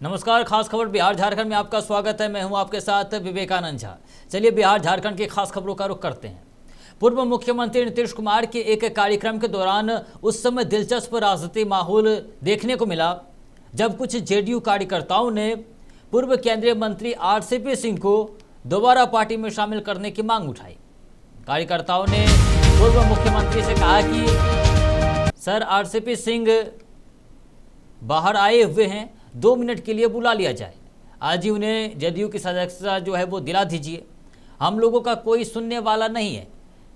नमस्कार, खास खबर बिहार झारखंड में आपका स्वागत है। मैं हूं आपके साथ विवेकानंद झा। चलिए बिहार झारखंड की खास खबरों का रुख करते हैं। पूर्व मुख्यमंत्री नीतीश कुमार के एक कार्यक्रम के दौरान उस समय दिलचस्प राजनीतिक माहौल देखने को मिला जब कुछ जेडीयू कार्यकर्ताओं ने पूर्व केंद्रीय मंत्री आरसीपी सिंह को दोबारा पार्टी में शामिल करने की मांग उठाई। कार्यकर्ताओं ने पूर्व मुख्यमंत्री से कहा कि सर, आरसीपी सिंह बाहर आए हुए हैं, 2 मिनट के लिए बुला लिया जाए। आज ही उन्हें जदयू की सदस्यता जो है वो दिला दीजिए, हम लोगों का कोई सुनने वाला नहीं है।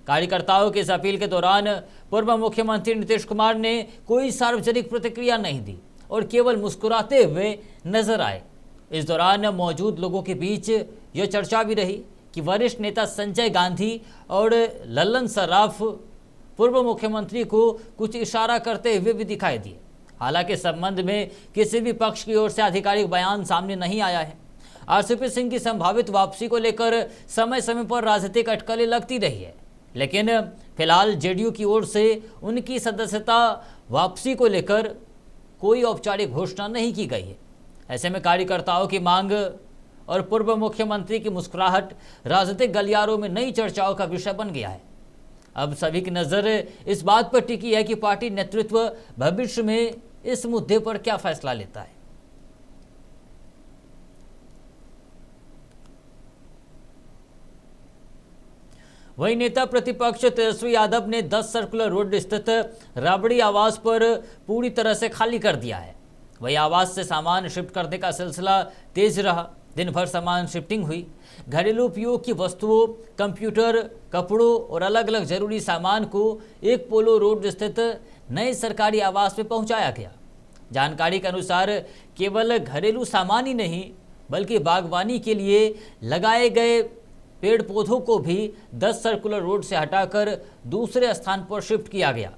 कार्यकर्ताओं की इस अपील के दौरान पूर्व मुख्यमंत्री नीतीश कुमार ने कोई सार्वजनिक प्रतिक्रिया नहीं दी और केवल मुस्कुराते हुए नजर आए। इस दौरान मौजूद लोगों के बीच यह चर्चा भी रही कि वरिष्ठ नेता संजय गांधी और लल्लन सराफ पूर्व मुख्यमंत्री को कुछ इशारा करते हुए भी दिखाई दिए। हालांकि इस संबंध में किसी भी पक्ष की ओर से आधिकारिक बयान सामने नहीं आया है। आरसीपी सिंह की संभावित वापसी को लेकर समय समय पर राजनीतिक अटकलें लगती रही है, लेकिन फिलहाल जेडीयू की ओर से उनकी सदस्यता वापसी को लेकर कोई औपचारिक घोषणा नहीं की गई है। ऐसे में कार्यकर्ताओं की मांग और पूर्व मुख्यमंत्री की मुस्कुराहट राजनीतिक गलियारों में नई चर्चाओं का विषय बन गया है। अब सभी की नज़र इस बात पर टिकी है कि पार्टी नेतृत्व भविष्य में इस मुद्दे पर क्या फैसला लेता है। वहीं नेता प्रतिपक्ष तेजस्वी यादव ने 10 सर्कुलर रोड स्थित राबड़ी आवास पर पूरी तरह से खाली कर दिया है। वही आवास से सामान शिफ्ट करने का सिलसिला तेज रहा। दिन भर सामान शिफ्टिंग हुई। घरेलू उपयोग की वस्तुओं, कंप्यूटर, कपड़ों और अलग अलग जरूरी सामान को एक पोलो रोड स्थित नए सरकारी आवास में पहुंचाया गया। जानकारी के अनुसार केवल घरेलू सामान ही नहीं बल्कि बागवानी के लिए लगाए गए पेड़ पौधों को भी 10 सर्कुलर रोड से हटाकर दूसरे स्थान पर शिफ्ट किया गया।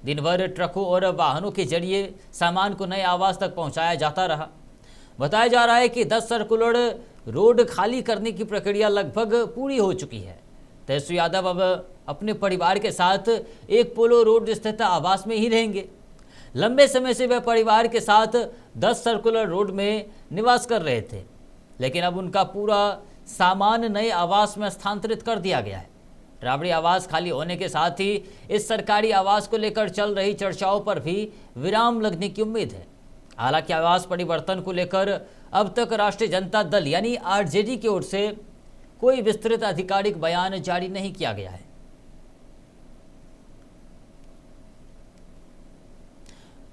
दिन भर ट्रकों और वाहनों के जरिए सामान को नए आवास तक पहुंचाया जाता रहा। बताया जा रहा है कि 10 सर्कुलर रोड खाली करने की प्रक्रिया लगभग पूरी हो चुकी है। तेजस्वी यादव अब अपने परिवार के साथ एक पोलो रोड स्थित आवास में ही रहेंगे। लंबे समय से वह परिवार के साथ 10 सर्कुलर रोड में निवास कर रहे थे, लेकिन अब उनका पूरा सामान नए आवास में स्थानांतरित कर दिया गया है। राबड़ी आवास खाली होने के साथ ही इस सरकारी आवास को लेकर चल रही चर्चाओं पर भी विराम लगने की उम्मीद है। हालांकि आवास परिवर्तन को लेकर अब तक राष्ट्रीय जनता दल यानी आरजेडी की ओर से कोई विस्तृत आधिकारिक बयान जारी नहीं किया गया है।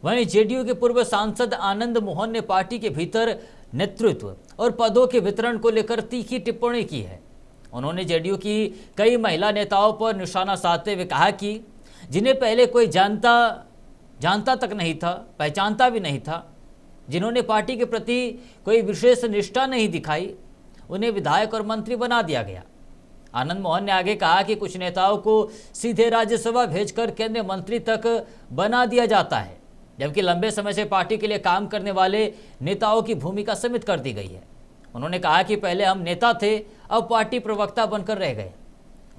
वहीं जेडीयू के पूर्व सांसद आनंद मोहन ने पार्टी के भीतर नेतृत्व और पदों के वितरण को लेकर तीखी टिप्पणी की है। उन्होंने जेडीयू की कई महिला नेताओं पर निशाना साधते हुए कहा कि जिन्हें पहले कोई जानता तक नहीं था, पहचानता भी नहीं था, जिन्होंने पार्टी के प्रति कोई विशेष निष्ठा नहीं दिखाई, उन्हें विधायक और मंत्री बना दिया गया। आनंद मोहन ने आगे कहा कि कुछ नेताओं को सीधे राज्यसभा भेजकर केंद्रीय मंत्री तक बना दिया जाता है, जबकि लंबे समय से पार्टी के लिए काम करने वाले नेताओं की भूमिका सीमित कर दी गई है। उन्होंने कहा कि पहले हम नेता थे, अब पार्टी प्रवक्ता बनकर रह गए।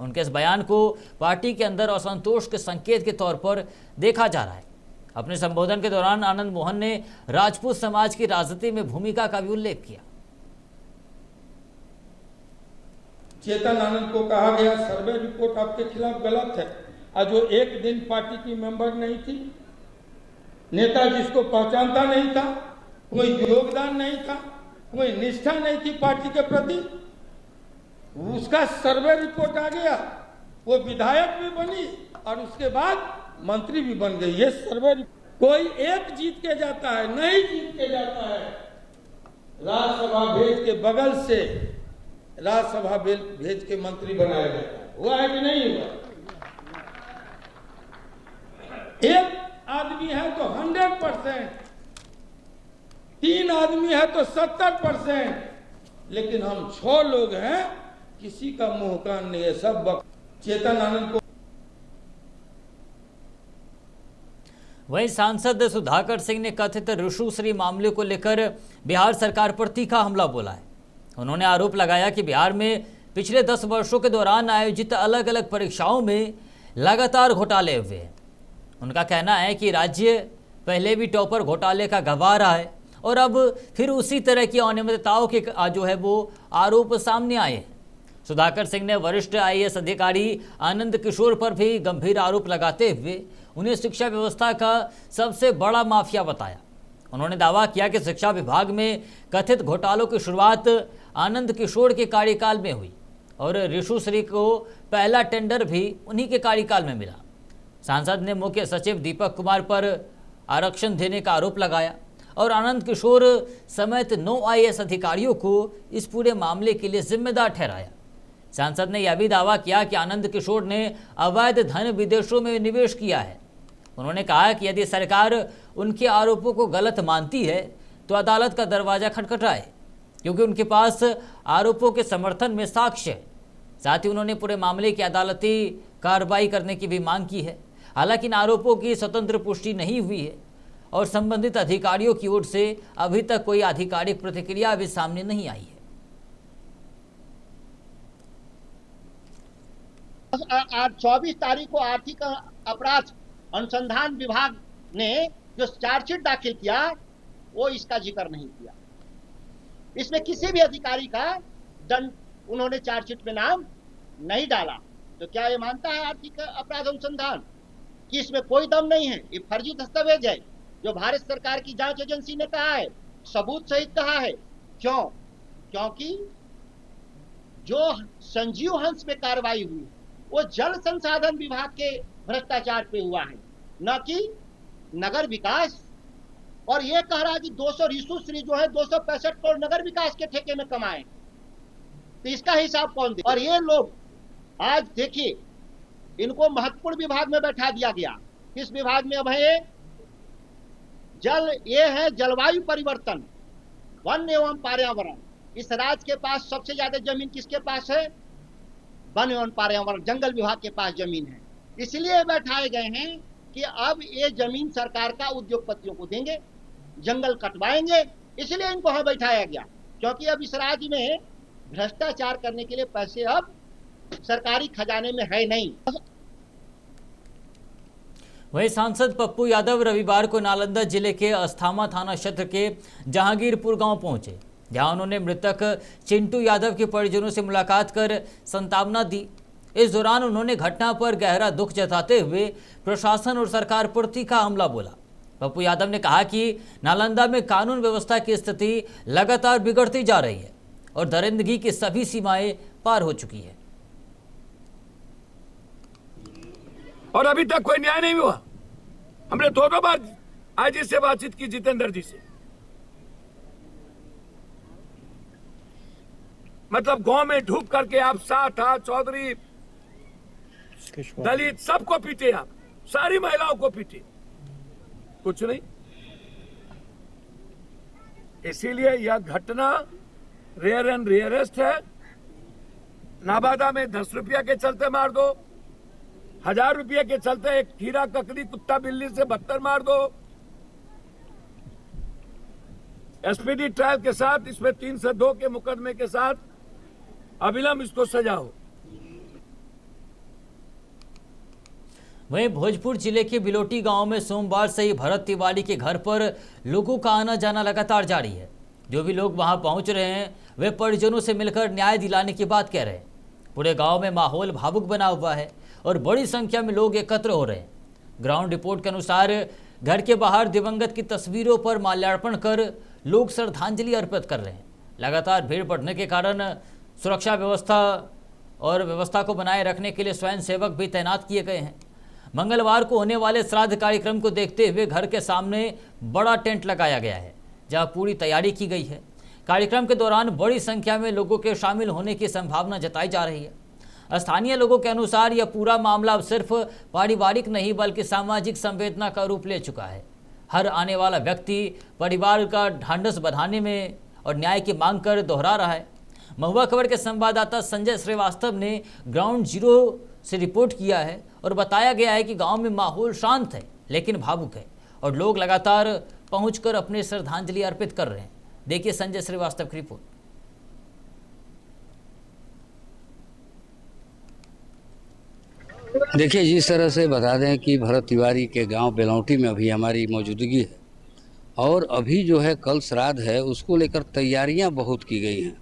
उनके इस बयान को पार्टी के अंदर असंतोष के संकेत के तौर पर देखा जा रहा है। अपने संबोधन के दौरान आनंद मोहन ने राजपूत समाज की राजनीति में भूमिका का भी उल्लेख किया। चेतन आनंद को कहा गया सर्वे रिपोर्ट आपके खिलाफ गलत है। आज वो एक दिन पार्टी की मेंबर नहीं थी, नेता जिसको पहचानता नहीं था, कोई योगदान नहीं था, कोई निष्ठा नहीं थी पार्टी के प्रति, उसका सर्वे रिपोर्ट आ गया, वो विधायक भी बनी और उसके बाद मंत्री भी बन गई। ये सर्वे कोई एक जीत के जाता है, नहीं जीत के जाता है। राज्यसभा भेज के बगल से राज्यसभा भेज के मंत्री बनाया जाता है। हुआ है कि नहीं हुआ? एक आदमी है तो 100%, 3 आदमी है तो 70%, लेकिन हम 6 लोग हैं, किसी का मुंह कान नहीं है, सब चेतन आनंद को। वहीं सांसद सुधाकर सिंह ने कथित ऋषुश्री मामले को लेकर बिहार सरकार पर तीखा हमला बोला है। उन्होंने आरोप लगाया कि बिहार में पिछले 10 वर्षों के दौरान आयोजित अलग अलग परीक्षाओं में लगातार घोटाले हुए हैं। उनका कहना है कि राज्य पहले भी टॉपर घोटाले का गवाह रहा है और अब फिर उसी तरह की अनियमितताओं के जो है वो आरोप सामने आए हैं। सुधाकर सिंह ने वरिष्ठ आईएएस अधिकारी आनंद किशोर पर भी गंभीर आरोप लगाते हुए उन्हें शिक्षा व्यवस्था का सबसे बड़ा माफिया बताया। उन्होंने दावा किया कि शिक्षा विभाग में कथित घोटालों की शुरुआत आनंद किशोर के कार्यकाल में हुई और ऋषुश्री को पहला टेंडर भी उन्हीं के कार्यकाल में मिला। सांसद ने मुख्य सचिव दीपक कुमार पर आरक्षण देने का आरोप लगाया और आनंद किशोर समेत 9 आईएएस अधिकारियों को इस पूरे मामले के लिए जिम्मेदार ठहराया। सांसद ने यह भी दावा किया कि आनंद किशोर ने अवैध धन विदेशों में निवेश किया है। उन्होंने कहा कि यदि सरकार उनके आरोपों को गलत मानती है तो अदालत का दरवाजा खटखटाए, क्योंकि उनके पास आरोपों के समर्थन में साक्ष्य है। साथ ही उन्होंने पूरे मामले की अदालती कार्रवाई करने की भी मांग की है। हालांकि इन आरोपों की स्वतंत्र पुष्टि नहीं हुई है और संबंधित अधिकारियों की ओर से अभी तक कोई आधिकारिक प्रतिक्रिया भी सामने नहीं आई है। आज 24 तारीख को आर्थिक अपराध अनुसंधान विभाग ने जो चार्जशीट दाखिल किया वो इसका जिक्र नहीं किया। इसमें किसी भी अधिकारी का दंड उन्होंने चार्जशीट में नाम नहीं डाला। तो क्या ये मानता है आर्थिक अपराध अनुसंधान कि इसमें कोई दम नहीं है? ये फर्जी दस्तावेज है जो भारत सरकार की जांच एजेंसी ने कहा है, सबूत सहित कहा है। क्यों? क्योंकि जो संजीव हंस पे कार्रवाई हुई वो जल संसाधन विभाग के भ्रष्टाचार पे हुआ है, न कि नगर विकास। और ये कह रहा है कि 200 ऋषुश्री जो है 265 करोड़ नगर विकास के ठेके में कमाए, तो इसका हिसाब कौन दे? और ये लोग आज देखिए इनको महत्वपूर्ण विभाग में बैठा दिया गया। किस विभाग में? अब है जल, ये है जलवायु परिवर्तन, वन एवं पर्यावरण। इस राज्य के पास सबसे ज्यादा जमीन किसके पास है? वन एवं पर्यावरण, जंगल विभाग के पास जमीन है। इसलिए बैठाए गए हैं कि अब ये जमीन सरकार का उद्योगपतियों को देंगे, जंगल कटवाएंगे। इसलिए इनको यहाँ बैठाया गया, क्योंकि अब इस राज्य में भ्रष्टाचार करने के लिए पैसे अब सरकारी खजाने में है नहीं। वहीं सांसद पप्पू यादव रविवार को नालंदा जिले के अस्थामा थाना क्षेत्र के जहांगीरपुर गांव पहुंचे, जहां उन्होंने मृतक चिंटू यादव के परिजनों से मुलाकात कर सांत्वना दी। इस दौरान उन्होंने घटना पर गहरा दुख जताते हुए प्रशासन और सरकार पर तीखा हमला बोला। पप्पू यादव ने कहा कि नालंदा में कानून व्यवस्था की स्थिति लगातार बिगड़ती जा रही है और दरिंदगी की सभी सीमाएं पार हो चुकी है और अभी तक कोई न्याय नहीं हुआ। हमने 2 बार आईजी से बातचीत की, जितेंद्र जी से। मतलब गांव में ढूक करके आप साठा, चौधरी, दलित सबको पीटे, आप सारी महिलाओं को पीटे, कुछ नहीं। इसीलिए यह घटना रेयर एंड रेयरेस्ट है। नाबादा में 10 रुपया के चलते मार दो, 1000 रुपये के चलते एक कीड़ा ककड़ी कुत्ता बिल्ली से 72 मार दो। एसपीडी ट्रायल के साथ इसमें 302 के मुकदमे के साथ अविलंब इसको सजा हो। वहीं भोजपुर जिले के बिलोटी गांव में सोमवार से ही भरत तिवारी के घर पर लोगों का आना जाना लगातार जारी है। जो भी लोग वहां पहुंच रहे हैं वे परिजनों से मिलकर न्याय दिलाने की बात कह रहे हैं। पूरे गांव में माहौल भावुक बना हुआ है और बड़ी संख्या में लोग एकत्र हो रहे हैं। ग्राउंड रिपोर्ट के अनुसार घर के बाहर दिवंगत की तस्वीरों पर माल्यार्पण कर लोग श्रद्धांजलि अर्पित कर रहे हैं। लगातार भीड़ बढ़ने के कारण सुरक्षा व्यवस्था को बनाए रखने के लिए स्वयंसेवक भी तैनात किए गए हैं। मंगलवार को होने वाले श्राद्ध कार्यक्रम को देखते हुए घर के सामने बड़ा टेंट लगाया गया है, जहां पूरी तैयारी की गई है। कार्यक्रम के दौरान बड़ी संख्या में लोगों के शामिल होने की संभावना जताई जा रही है। स्थानीय लोगों के अनुसार यह पूरा मामला अब सिर्फ पारिवारिक नहीं बल्कि सामाजिक संवेदना का रूप ले चुका है। हर आने वाला व्यक्ति परिवार का ढांढस बंधाने में और न्याय की मांग कर दोहरा रहा है। महुआ खबर के संवाददाता संजय श्रीवास्तव ने ग्राउंड जीरो से रिपोर्ट किया है और बताया गया है कि गांव में माहौल शांत है लेकिन भावुक है और लोग लगातार पहुंचकर अपने श्रद्धांजलि अर्पित कर रहे हैं। देखिए संजय श्रीवास्तव की रिपोर्ट। देखिए, जिस तरह से बता दें कि भरत तिवारी के गांव बेलौटी में अभी हमारी मौजूदगी है और अभी जो है कल श्राद्ध है, उसको लेकर तैयारियां बहुत की गई हैं।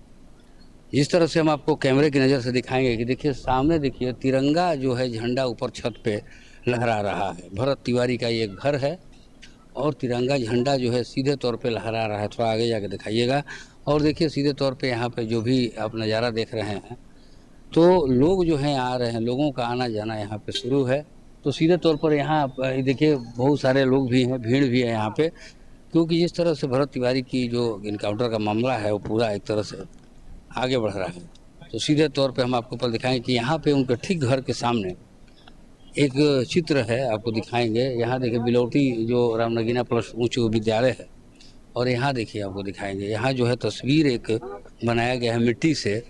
जिस तरह से हम आपको कैमरे की नज़र से दिखाएंगे कि देखिए सामने देखिए तिरंगा जो है झंडा ऊपर छत पे लहरा रहा है। भरत तिवारी का ये घर है और तिरंगा झंडा जो है सीधे तौर पे लहरा रहा है। थोड़ा आगे जाके दिखाइएगा और देखिए सीधे तौर पे यहाँ पे जो भी आप नज़ारा देख रहे हैं, तो लोग जो हैं आ रहे हैं, लोगों का आना जाना यहाँ पे शुरू है। तो सीधे तौर पर यहाँ देखिए बहुत सारे लोग भी हैं, भीड़ भी है यहाँ पे, क्योंकि जिस तरह से भरत तिवारी की जो इनकाउंटर का मामला है वो पूरा एक तरह से आगे बढ़ रहा है। तो सीधे तौर पे हम आपको ऊपर दिखाएंगे कि यहाँ पे उनके ठीक घर के सामने एक चित्र है, आपको दिखाएंगे। यहाँ देखिए बिलौटी जो रामनगीना प्लस उच्च विद्यालय है, और यहाँ देखिए आपको दिखाएंगे, यहाँ जो है तस्वीर एक बनाया गया है, मिट्टी से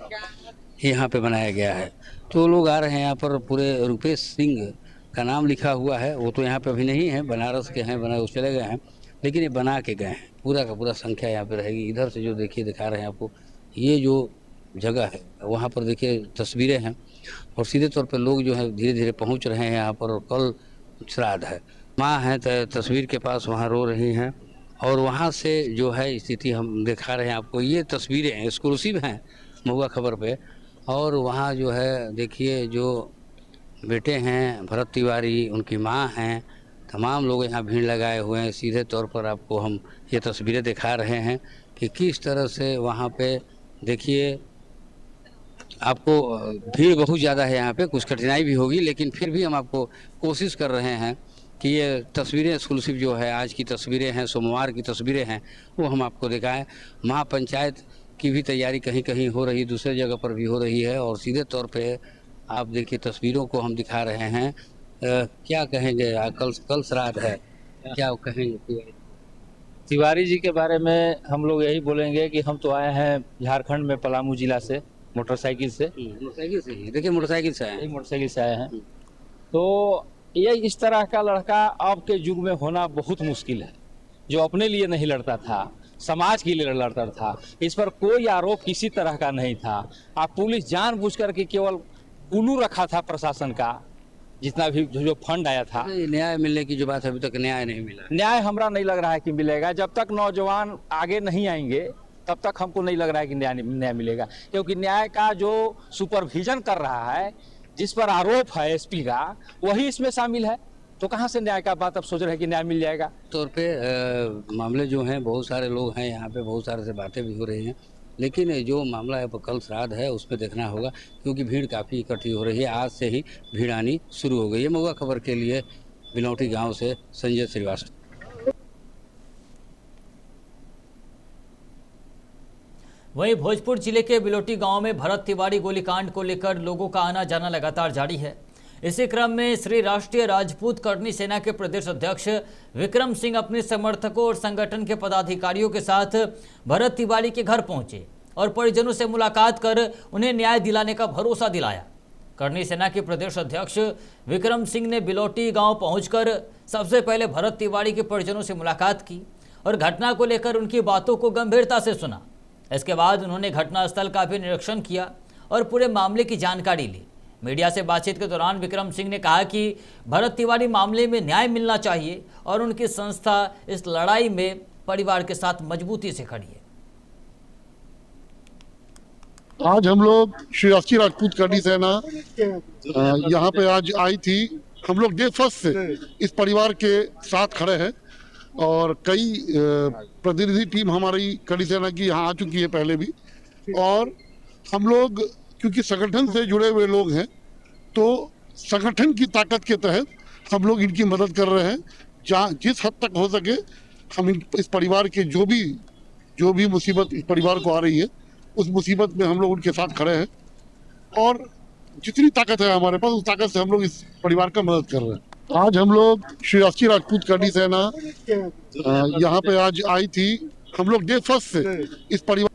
यहाँ पे बनाया गया है। तो लोग आ रहे हैं यहाँ पर, पूरे रुपेश सिंह का नाम लिखा हुआ है। वो तो यहाँ पे अभी नहीं है, बनारस के हैं, बनारस चले गए हैं, लेकिन ये बना के गए हैं। पूरा का पूरा संख्या यहाँ पे रहेगी। इधर से जो देखिए दिखा रहे हैं आपको, ये जो जगह है वहाँ पर देखिए तस्वीरें हैं, और सीधे तौर पर लोग जो है धीरे धीरे पहुँच रहे हैं यहाँ पर। और कल श्राद्ध है, माँ हैं तस्वीर के पास, वहाँ रो रही हैं, और वहाँ से जो है स्थिति हम दिखा रहे हैं आपको। ये तस्वीरें एक्सक्लूसिव हैं महुआ खबर पे। और वहाँ जो है देखिए जो बेटे हैं भरत तिवारी, उनकी माँ हैं, तमाम लोग यहाँ भीड़ लगाए हुए हैं। सीधे तौर पर आपको हम ये तस्वीरें दिखा रहे हैं कि किस तरह से वहाँ पे देखिए आपको भीड़ बहुत ज़्यादा है यहाँ पे। कुछ कठिनाई भी होगी, लेकिन फिर भी हम आपको कोशिश कर रहे हैं कि ये तस्वीरें एक्सक्लूसिव जो है, आज की तस्वीरें हैं, सोमवार की तस्वीरें हैं, वो हम आपको दिखाएं। महापंचायत की भी तैयारी कहीं कहीं हो रही, दूसरे जगह पर भी हो रही है। और सीधे तौर पे आप देखिए तस्वीरों को हम दिखा रहे हैं। क्या कहेंगे, कल श्राद्ध है, क्या कहेंगे? तिवारी जी के बारे में हम लोग यही बोलेंगे कि हम तो आए हैं झारखंड में पलामू जिला से, मोटरसाइकिल से। मोटरसाइकिल से ही देखिए, मोटरसाइकिल से आए हैं। मोटरसाइकिल से आए हैं। तो ये इस तरह का लड़का अब के युग में होना बहुत मुश्किल है, जो अपने लिए नहीं लड़ता था, समाज के लिए लड़ता था। इस पर कोई आरोप किसी तरह का नहीं था। आप पुलिस जानबूझ करके केवल उल्लू रखा था प्रशासन का, जितना भी जो फंड आया था। न्याय मिलने की जो बात है, अभी तक न्याय नहीं मिला। न्याय हमरा नहीं लग रहा है कि मिलेगा। जब तक नौजवान आगे नहीं आएंगे तब तक हमको नहीं लग रहा है कि न्याय मिलेगा, क्योंकि न्याय का जो सुपरविजन कर रहा है, जिस पर आरोप है एसपी का, वही इसमें शामिल है। तो कहाँ से न्याय का बात अब सोच रहे हैं कि न्याय मिल जाएगा? तौर पे मामले जो हैं, बहुत सारे लोग हैं यहाँ पे, बहुत सारे से बातें भी हो रही हैं, लेकिन जो मामला है कल श्राद्ध है उस पर देखना होगा, क्योंकि भीड़ काफ़ी इकट्ठी हो रही है। आज से ही भीड़ आनी शुरू हो गई है। महुआ खबर के लिए बिलौटी गांव से संजय श्रीवास्तव। वहीं भोजपुर जिले के बिलोटी गांव में भरत तिवारी गोलीकांड को लेकर लोगों का आना जाना लगातार जारी है। इसी क्रम में श्री राष्ट्रीय राजपूत करनी सेना के प्रदेश अध्यक्ष विक्रम सिंह अपने समर्थकों और संगठन के पदाधिकारियों के साथ भरत तिवारी के घर पहुंचे और परिजनों से मुलाकात कर उन्हें न्याय दिलाने का भरोसा दिलाया। करनी सेना के प्रदेश अध्यक्ष विक्रम सिंह ने बिलोटी गांव पहुंचकर सबसे पहले भरत तिवारी के परिजनों से मुलाकात की और घटना को लेकर उनकी बातों को गंभीरता से सुना। इसके बाद उन्होंने घटनास्थल का भी निरीक्षण किया और पूरे मामले की जानकारी ली। मीडिया से बातचीत के दौरान विक्रम सिंह ने कहा कि भरत तिवारी मामले में न्याय मिलना चाहिए और उनकी संस्था इस लड़ाई में परिवार के साथ मजबूती से खड़ी है। आज हम लोग श्री राष्ट्रीय राजपूत करनी सेना यहाँ पे आज आई थी। हम लोग डे फर्स्ट से इस परिवार के साथ खड़े हैं और कई प्रतिनिधि टीम हमारी करनी सेना की यहाँ आ चुकी है पहले भी। और हम लोग क्योंकि संगठन से जुड़े हुए लोग हैं, तो संगठन की ताकत के तहत हम लोग इनकी मदद कर रहे हैं। जहाँ जिस हद तक हो सके हम इस परिवार के जो भी मुसीबत इस परिवार को आ रही है, उस मुसीबत में हम लोग उनके साथ खड़े हैं और जितनी ताकत है हमारे पास, उस ताकत से हम लोग इस परिवार का मदद कर रहे हैं। आज हम लोग श्री राष्ट्रीय राजपूत करनी सेना यहाँ पे आज आई थी। हम लोग डे फर्स्ट से इस परिवार।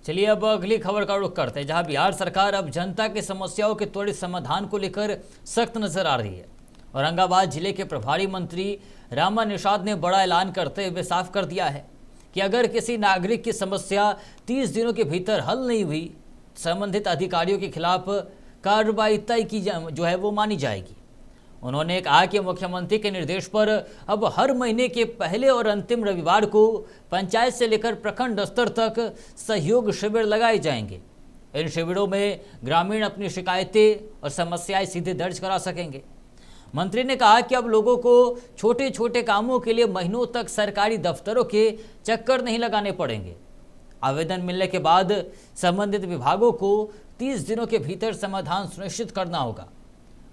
चलिए अब अगली खबर का रुख करते हैं, जहां बिहार सरकार अब जनता की समस्याओं के त्वरित समाधान को लेकर सख्त नजर आ रही है। औरंगाबाद जिले के प्रभारी मंत्री रामा निषाद ने बड़ा ऐलान करते हुए साफ कर दिया है कि अगर किसी नागरिक की समस्या 30 दिनों के भीतर हल नहीं हुई, संबंधित अधिकारियों के खिलाफ कार्रवाई तय की वो मानी जाएगी। उन्होंने कहा कि मुख्यमंत्री के निर्देश पर अब हर महीने के पहले और अंतिम रविवार को पंचायत से लेकर प्रखंड स्तर तक सहयोग शिविर लगाए जाएंगे। इन शिविरों में ग्रामीण अपनी शिकायतें और समस्याएं सीधे दर्ज करा सकेंगे। मंत्री ने कहा कि अब लोगों को छोटे छोटे कामों के लिए महीनों तक सरकारी दफ्तरों के चक्कर नहीं लगाने पड़ेंगे। आवेदन मिलने के बाद संबंधित विभागों को 30 दिनों के भीतर समाधान सुनिश्चित करना होगा।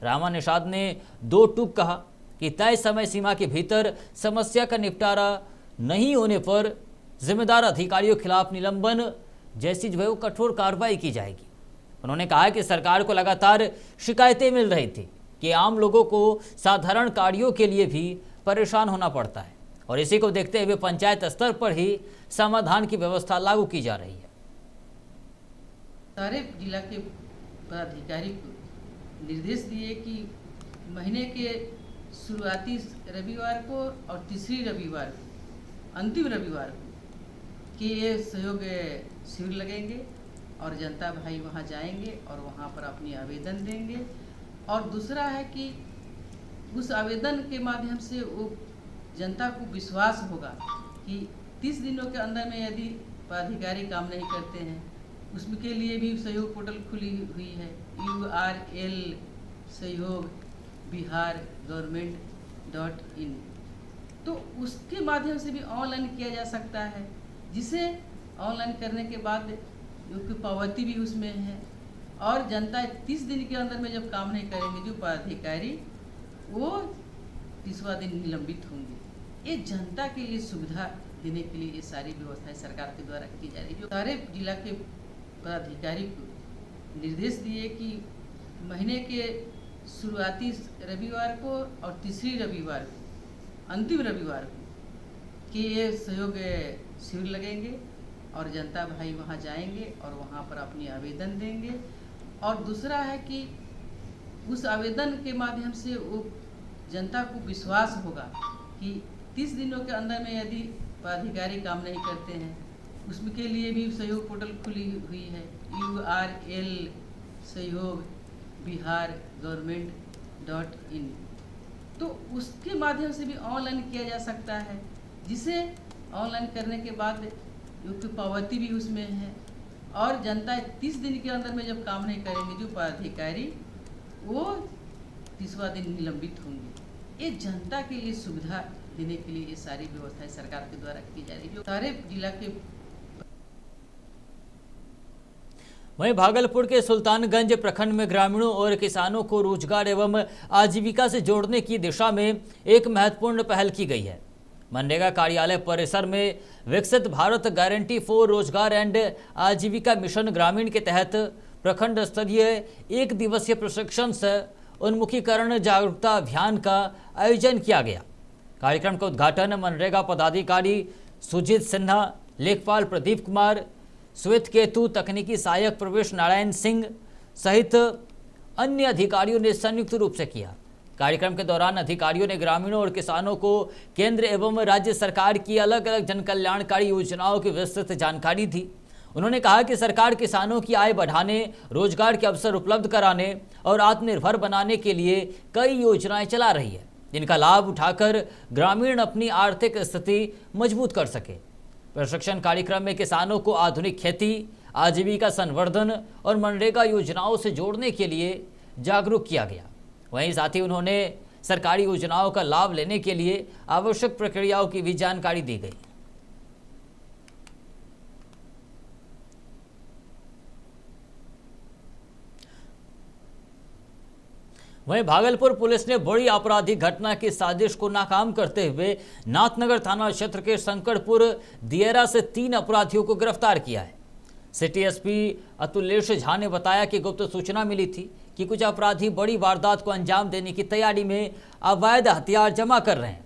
रामा निषाद ने 2 टूक कहा कि तय समय सीमा के भीतर समस्या का निपटारा नहीं होने पर जिम्मेदार अधिकारियों के खिलाफ निलंबन जैसी जो है वो कठोर कार्रवाई की जाएगी। उन्होंने कहा कि सरकार को लगातार शिकायतें मिल रही थी कि आम लोगों को साधारण कार्यों के लिए भी परेशान होना पड़ता है और इसी को देखते हुए पंचायत स्तर पर ही समाधान की व्यवस्था लागू की जा रही है। सारे जिला के पदाधिकारी को निर्देश दिए कि महीने के शुरुआती रविवार को और तीसरी रविवार को, अंतिम रविवार को कि ये सहयोग शिविर लगेंगे और जनता भाई वहाँ जाएंगे और वहाँ पर अपनी आवेदन देंगे। और दूसरा है कि उस आवेदन के माध्यम से वो जनता को विश्वास होगा कि 30 दिनों के अंदर में यदि पदाधिकारी काम नहीं करते हैं उसमें के लिए भी सहयोग पोर्टल खुली हुई है URL सहयोग बिहार government.in, तो उसके माध्यम से भी ऑनलाइन किया जा सकता है, जिसे ऑनलाइन करने के बाद क्योंकि पावती भी उसमें है और जनता 30 दिन के अंदर में जब काम नहीं करेंगे जो पदाधिकारी वो 30वां दिन निलंबित होंगे। ये जनता के लिए सुविधा देने के लिए ये सारी व्यवस्थाएं सरकार के द्वारा की जा रही है। जो सारे जिला के पदाधिकारी को निर्देश दिए कि महीने के शुरुआती रविवार को और तीसरी रविवार को, अंतिम रविवार को कि ये सहयोग शिविर लगेंगे और जनता भाई वहाँ जाएंगे और वहाँ पर अपनी आवेदन देंगे। और दूसरा है कि उस आवेदन के माध्यम से वो जनता को विश्वास होगा कि 30 दिनों के अंदर में यदि पदाधिकारी काम नहीं करते हैं उसमें के लिए भी सहयोग पोर्टल खुली हुई है URL सहयोग बिहार government.in, तो उसके माध्यम से भी ऑनलाइन किया जा सकता है, जिसे ऑनलाइन करने के बाद क्योंकि पावती भी उसमें है और जनता 30 दिन के अंदर में जब काम नहीं करेंगे जो पदाधिकारी वो 30वां दिन निलंबित होंगे। ये जनता के लिए सुविधा देने के लिए ये सारी व्यवस्थाएं सरकार के द्वारा की जा रही है। जो सारे जिला के वहीं भागलपुर के सुल्तानगंज प्रखंड में ग्रामीणों और किसानों को रोजगार एवं आजीविका से जोड़ने की दिशा में एक महत्वपूर्ण पहल की गई है। मनरेगा कार्यालय परिसर में विकसित भारत गारंटी फॉर रोजगार एंड आजीविका मिशन ग्रामीण के तहत प्रखंड स्तरीय 1 दिवसीय प्रशिक्षण से उन्मुखीकरण जागरूकता अभियान का आयोजन किया गया। कार्यक्रम का उद्घाटन मनरेगा पदाधिकारी सुजीत सिन्हा, लेखपाल प्रदीप कुमार, श्वेत केतु, तकनीकी सहायक प्रवेश नारायण सिंह सहित अन्य अधिकारियों ने संयुक्त रूप से किया। कार्यक्रम के दौरान अधिकारियों ने ग्रामीणों और किसानों को केंद्र एवं राज्य सरकार की अलग अलग जनकल्याणकारी योजनाओं की विस्तृत जानकारी दी। उन्होंने कहा कि सरकार किसानों की आय बढ़ाने, रोजगार के अवसर उपलब्ध कराने और आत्मनिर्भर बनाने के लिए कई योजनाएं चला रही है, जिनका लाभ उठाकर ग्रामीण अपनी आर्थिक स्थिति मजबूत कर सके। प्रशिक्षण कार्यक्रम में किसानों को आधुनिक खेती, आजीविका संवर्धन और मनरेगा योजनाओं से जोड़ने के लिए जागरूक किया गया। वहीं साथ ही उन्होंने सरकारी योजनाओं का लाभ लेने के लिए आवश्यक प्रक्रियाओं की भी जानकारी दी गई। वहीं भागलपुर पुलिस ने बड़ी आपराधिक घटना की साजिश को नाकाम करते हुए नाथनगर थाना क्षेत्र के शंकरपुर दियरा से 3 अपराधियों को गिरफ्तार किया है। सिटी एसपी अतुलेश झा ने बताया कि गुप्त सूचना मिली थी कि कुछ अपराधी बड़ी वारदात को अंजाम देने की तैयारी में अवैध हथियार जमा कर रहे हैं।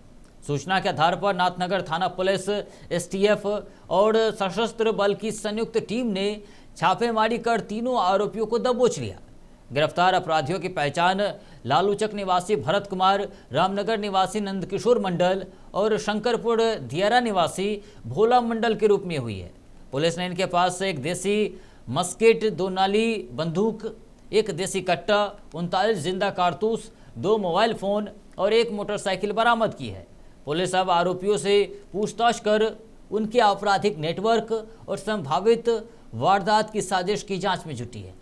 सूचना के आधार पर नाथनगर थाना पुलिस, एसटीएफ और सशस्त्र बल की संयुक्त टीम ने छापेमारी कर तीनों आरोपियों को दबोच लिया। गिरफ्तार अपराधियों की पहचान लालूचक निवासी भरत कुमार, रामनगर निवासी नंदकिशोर मंडल और शंकरपुर दियरा निवासी भोला मंडल के रूप में हुई है। पुलिस ने इनके पास से एक देसी मस्केट, 2 नाली बंदूक, एक देसी कट्टा, 39 जिंदा कारतूस, 2 मोबाइल फ़ोन और 1 मोटरसाइकिल बरामद की है। पुलिस अब आरोपियों से पूछताछ कर उनके आपराधिक नेटवर्क और संभावित वारदात की साजिश की जांच में जुटी है।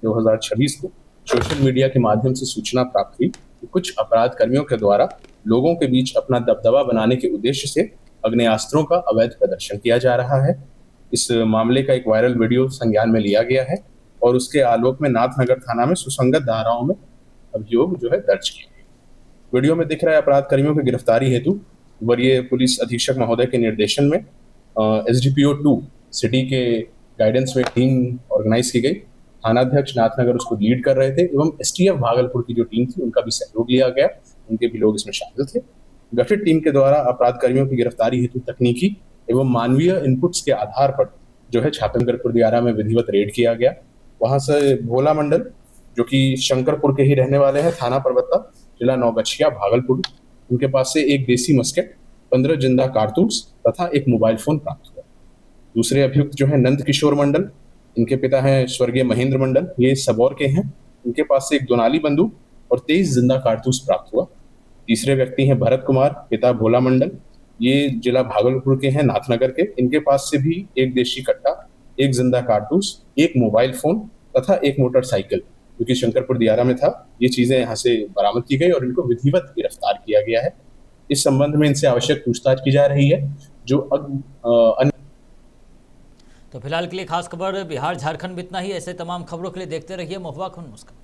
दो 2026 को सोशल मीडिया के माध्यम से सूचना प्राप्त हुई कि कुछ अपराध कर्मियों के द्वारा लोगों के बीच अपना दबदबा बनाने के उद्देश्य से अग्नेयास्त्रों का अवैध प्रदर्शन किया जा रहा है। इस मामले का एक वायरल वीडियो संज्ञान में लिया गया है और उसके आलोक में नाथनगर थाना में सुसंगत धाराओं में अभियोग दर्ज किए गए। वीडियो में दिख रहा है अपराध कर्मियों की गिरफ्तारी हेतु वरीय पुलिस अधीक्षक महोदय के निर्देशन में SDPO 2 सिटी के गाइडेंस में टीम ऑर्गेनाइज की गई। थानाध्यक्ष नाथनगर उसको लीड कर रहे थे एवं STF भागलपुर की जो टीम थी उनका भी सहयोग लिया गया, उनके भी लोग इसमें शामिल थे। गठित टीम के द्वारा अपराध कर्मियों की गिरफ्तारी हेतु तकनीकी एवं मानवीय इनपुट्स के आधार पर छापेमकर दियारा में विधिवत रेड किया गया। वहां से भोला मंडल जो कि शंकरपुर के ही रहने वाले हैं, थाना परबत्ता, जिला नौगछिया, भागलपुर, उनके पास से एक देसी मस्केट, 15 जिंदा कारतूस तथा एक मोबाइल फोन प्राप्त हुआ। दूसरे अभियुक्त नंद किशोर मंडल, इनके पिता हैं स्वर्गीय महेंद्र मंडल, ये सबौर के हैं, इनके पास से एक दोनाली बंदूक और 23 जिंदा कारतूस प्राप्त हुआ। तीसरे व्यक्ति हैं भरत कुमार, पिता भोला मंडल, ये जिला भागलपुर के हैं, नाथनगर के, इनके पास से भी एक देशी कट्टा, एक जिंदा कारतूस, एक मोबाइल फोन तथा एक मोटरसाइकिल जो कि शंकरपुर दियारा में था, ये चीजें यहाँ से बरामद की गई और इनको विधिवत गिरफ्तार किया गया है। इस संबंध में इनसे आवश्यक पूछताछ की जा रही है। तो फिलहाल के लिए खास खबर बिहार झारखंड में इतना ही। ऐसे तमाम खबरों के लिए देखते रहिए महुआ खुन मुस्कान।